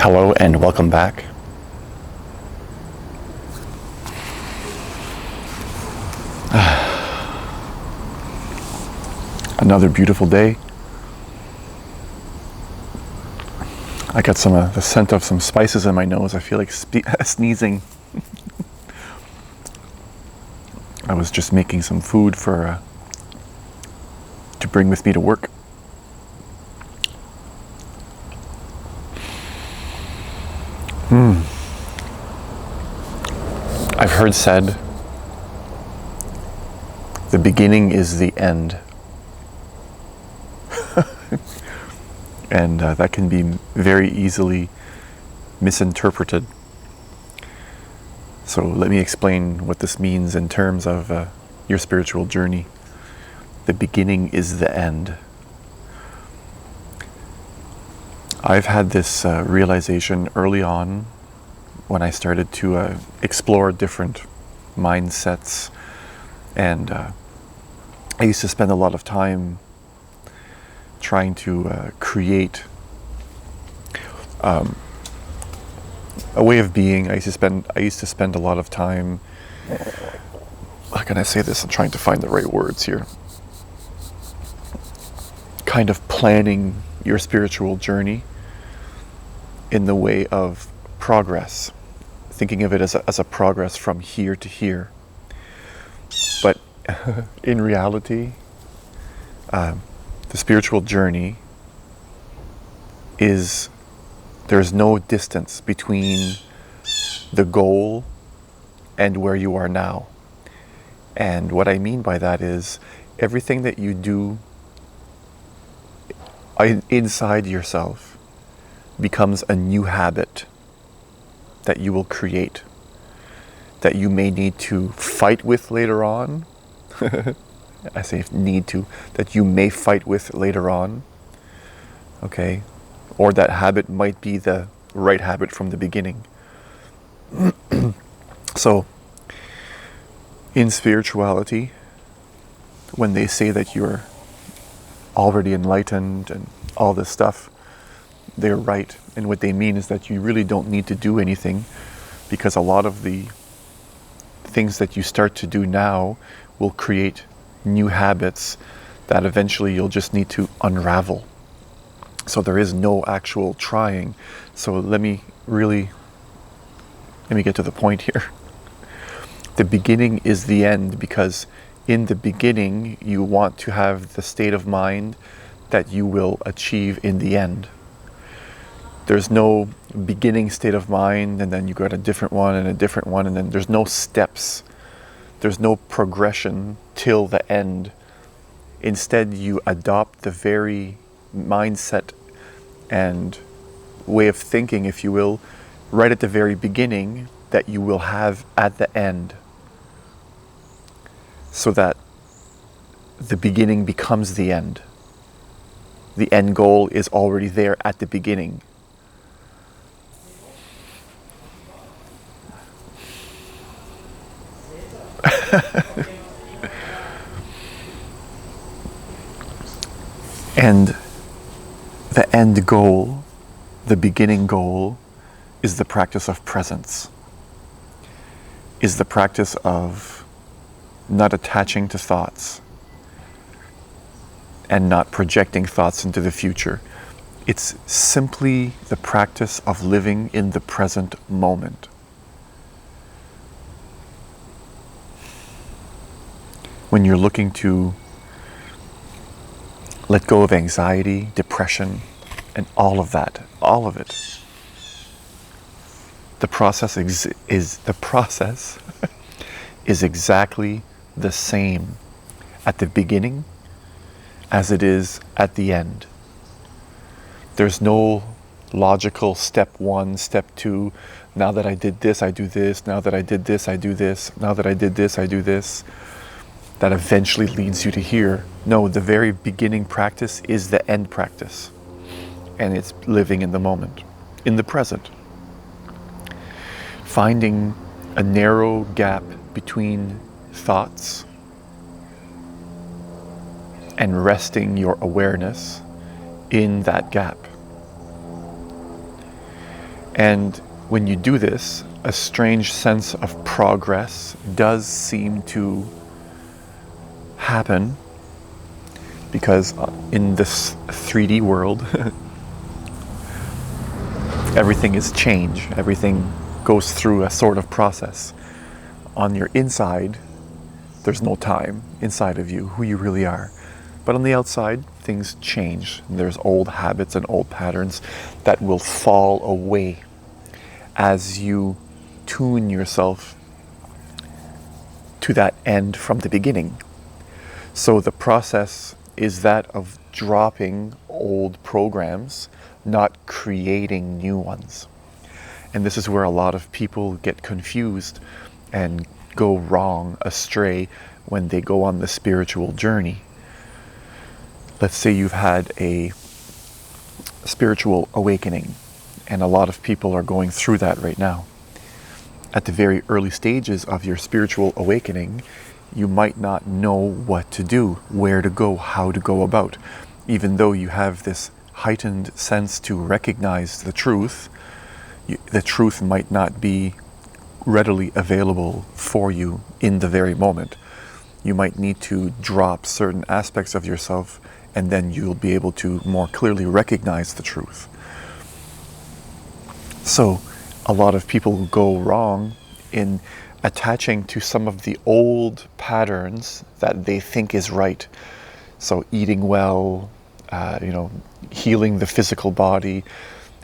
Hello and welcome back. Another beautiful day. I got the scent of some spices in my nose. I feel like sneezing. I was just making some food to bring with me to work. I've heard said, the beginning is the end. And that can be very easily misinterpreted. So let me explain what this means in terms of your spiritual journey. The beginning is the end. I've had this realization early on when I started to explore different mindsets, and I used to spend a lot of time trying to create a way of being. I used to spend a lot of time. How can I say this? I'm trying to find the right words here. Kind of planning your spiritual journey in the way of progress, thinking of it as a progress from here to here. But in reality, the spiritual journey is, there's no distance between the goal and where you are now. And what I mean by that is everything that you do inside yourself becomes a new habit that you will create, that you may need to fight with later on. I say need to, that you may fight with later on, okay? Or that habit might be the right habit from the beginning. So, in spirituality, when they say that you're already enlightened and all this stuff, they're right. And what they mean is that you really don't need to do anything, because a lot of the things that you start to do now will create new habits that eventually you'll just need to unravel. So there is no actual trying. So let me get to the point here. The beginning is the end, because in the beginning you want to have the state of mind that you will achieve in the end. There's no beginning state of mind and then you got a different one and a different one, and then there's no steps. There's no progression till the end. Instead, you adopt the very mindset and way of thinking, if you will, right at the very beginning that you will have at the end. So that the beginning becomes the end. The end goal is already there at the beginning. And the end goal, the beginning goal, is the practice of presence, is the practice of not attaching to thoughts and not projecting thoughts into the future. It's simply the practice of living in the present moment. When you're looking to let go of anxiety, depression, and all of it, the process is exactly the same at the beginning as it is at the end. There's no logical step one, step two. Now that I did this, I do this. Now that I did this, I do this. Now that I did this, I do this. That eventually leads you to here. No, the very beginning practice is the end practice. And it's living in the moment, in the present. Finding a narrow gap between thoughts and resting your awareness in that gap. And when you do this, a strange sense of progress does seem to happen, because in this 3D world, everything is change. Everything goes through a sort of process. On your inside, there's no time inside of you, who you really are. But on the outside, things change. There's old habits and old patterns that will fall away as you tune yourself to that end from the beginning. So the process is that of dropping old programs, not creating new ones. And this is where a lot of people get confused and go wrong, astray, when they go on the spiritual journey. Let's say you've had a spiritual awakening, and a lot of people are going through that right now. At the very early stages of your spiritual awakening, you might not know what to do, where to go, how to go about. Even though you have this heightened sense to recognize the truth might not be readily available for you in the very moment. You might need to drop certain aspects of yourself, and then you'll be able to more clearly recognize the truth. So a lot of people go wrong in attaching to some of the old patterns that they think is right. So eating well, healing the physical body,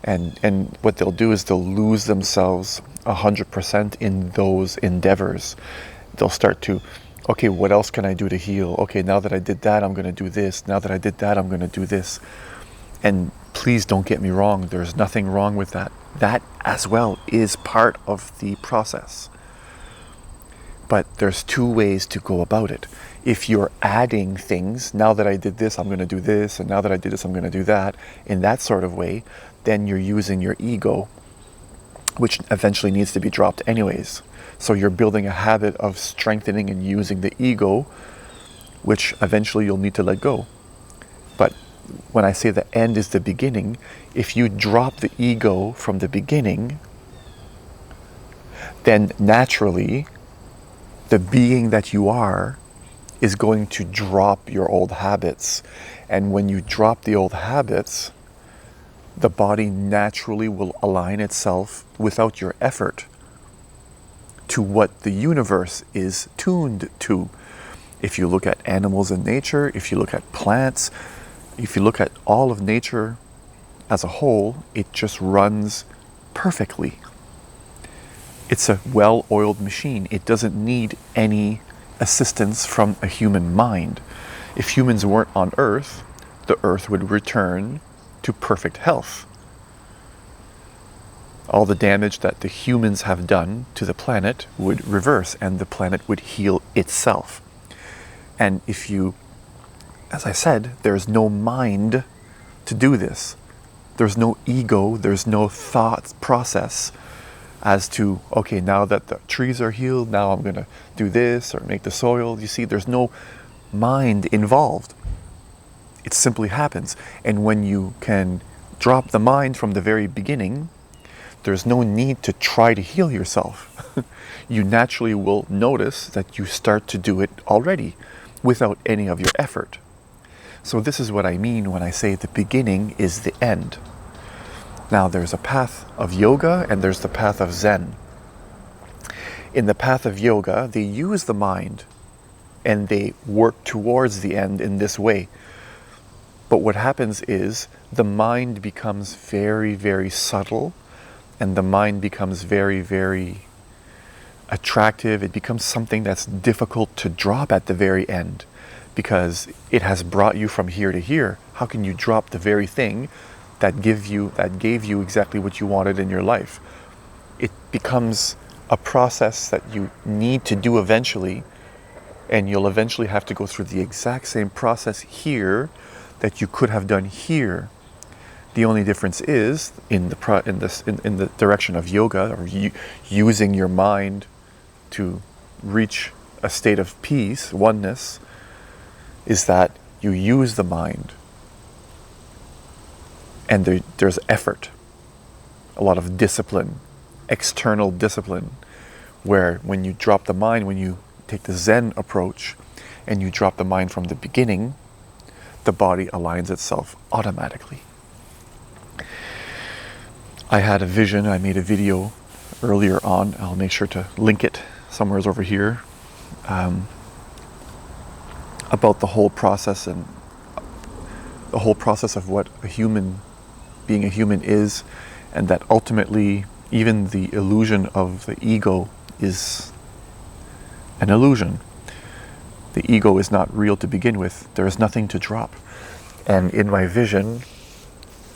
and what they'll do is they'll lose themselves 100% in those endeavors. They'll start to, okay, what else can I do to heal? Okay, now that I did that, I'm going to do this. Now that I did that, I'm going to do this. And please don't get me wrong, there's nothing wrong with that. That as well is part of the process. But there's two ways to go about it. If you're adding things, now that I did this, I'm going to do this, and now that I did this, I'm going to do that, in that sort of way, then you're using your ego, which eventually needs to be dropped anyways. So you're building a habit of strengthening and using the ego, which eventually you'll need to let go. But when I say the end is the beginning, if you drop the ego from the beginning, then naturally the being that you are is going to drop your old habits. And when you drop the old habits, the body naturally will align itself without your effort to what the universe is tuned to. If you look at animals in nature, if you look at plants, if you look at all of nature as a whole, it just runs perfectly. It's a well-oiled machine. It doesn't need any assistance from a human mind. If humans weren't on Earth, the Earth would return to perfect health. All the damage that the humans have done to the planet would reverse, and the planet would heal itself. And if you, as I said, there's no mind to do this. There's no ego, there's no thought process as to, okay, now that the trees are healed, now I'm going to do this or make the soil. You see, there's no mind involved. It simply happens. And when you can drop the mind from the very beginning, there's no need to try to heal yourself. You naturally will notice that you start to do it already without any of your effort. So this is what I mean when I say the beginning is the end. Now there's a path of yoga and there's the path of Zen. In the path of yoga, they use the mind and they work towards the end in this way. But what happens is the mind becomes very, very subtle, and the mind becomes very, very attractive. It becomes something that's difficult to drop at the very end because it has brought you from here to here. How can you drop the very thing that gave you exactly what you wanted in your life? It becomes a process that you need to do eventually, and you'll eventually have to go through the exact same process here that you could have done here. The only difference is in the direction of yoga, or using your mind to reach a state of peace, oneness, is that you use the mind, and there's effort. a lot of discipline, external discipline, where when you drop the mind, when you take the Zen approach and you drop the mind from the beginning, the body aligns itself automatically. I had a vision, I made a video earlier on, I'll make sure to link it somewhere over here, about the whole process and the whole process of what being a human is, and that ultimately even the illusion of the ego is an illusion. The ego is not real to begin with. There is nothing to drop. And in my vision,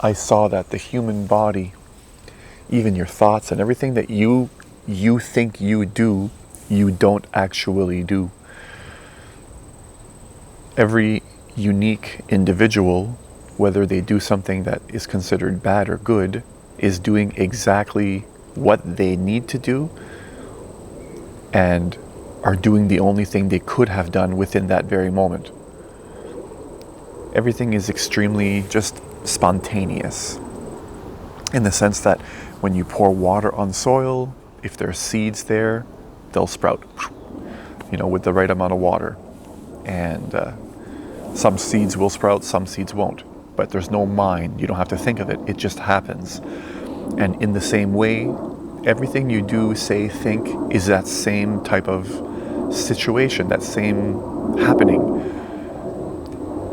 I saw that the human body, even your thoughts and everything that you think you do, you don't actually do. Every unique individual, whether they do something that is considered bad or good, is doing exactly what they need to do and are doing the only thing they could have done within that very moment. Everything is extremely just spontaneous, in the sense that when you pour water on soil, if there's seeds there, they'll sprout, with the right amount of water. And some seeds will sprout, some seeds won't. But there's no mind, you don't have to think of it, it just happens. And in the same way, everything you do, say, think is that same type of situation, that same happening.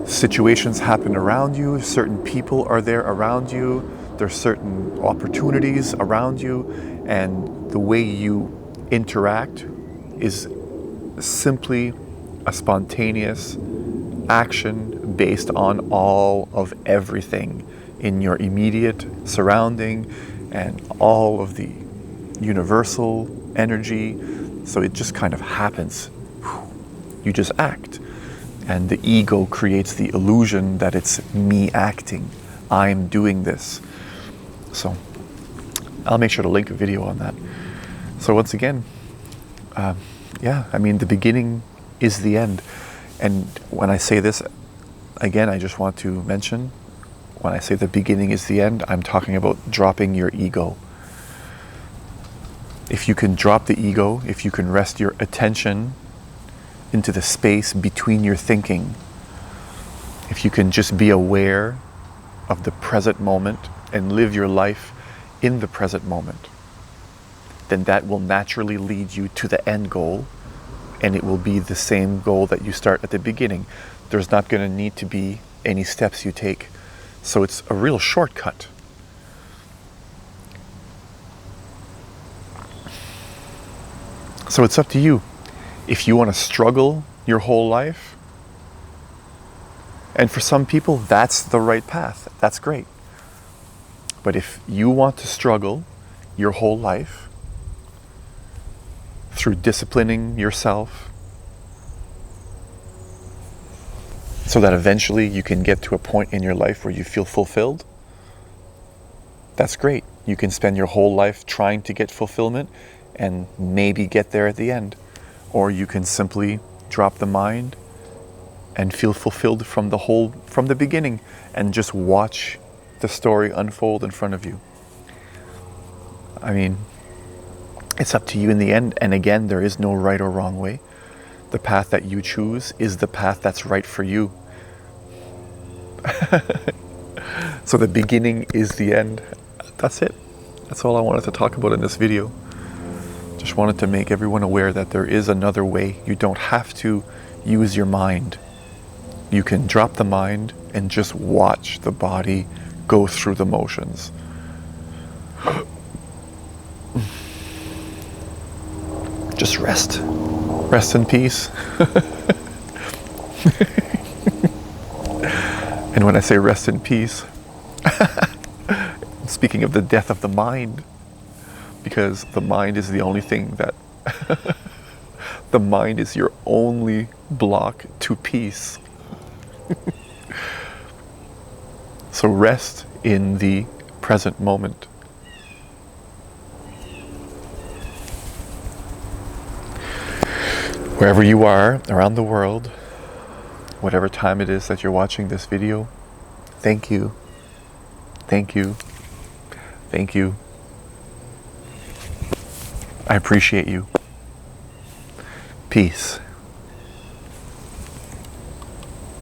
Situations happen around you, certain people are there around you, there's certain opportunities around you, and the way you interact is simply a spontaneous action based on all of everything in your immediate surrounding and all of the universal energy. So it just kind of happens. You just act. And the ego creates the illusion that it's me acting. I'm doing this. So I'll make sure to link a video on that. So once again, the beginning is the end. And when I say this, again, I just want to mention, when I say the beginning is the end, I'm talking about dropping your ego. If you can drop the ego, if you can rest your attention into the space between your thinking, if you can just be aware of the present moment and live your life in the present moment, then that will naturally lead you to the end goal, and it will be the same goal that you start at the beginning. There's not going to need to be any steps you take. So it's a real shortcut. So it's up to you. If you want to struggle your whole life, and for some people that's the right path, that's great. But if you want to struggle your whole life through disciplining yourself so that eventually you can get to a point in your life where you feel fulfilled, that's great. You can spend your whole life trying to get fulfillment and maybe get there at the end. Or you can simply drop the mind and feel fulfilled from the beginning and just watch the story unfold in front of you. I mean, it's up to you in the end. And again, there is no right or wrong way. The path that you choose is the path that's right for you. So the beginning is the end. That's it. That's all I wanted to talk about in this video. Just wanted to make everyone aware that there is another way. You don't have to use your mind. You can drop the mind and just watch the body go through the motions. Just rest. Rest in peace. And when I say rest in peace, I'm speaking of the death of the mind, because the mind is the only thing that the mind is your only block to peace. So rest in the present moment. Wherever you are around the world, whatever time it is that you're watching this video, thank you. Thank you. Thank you. I appreciate you. Peace.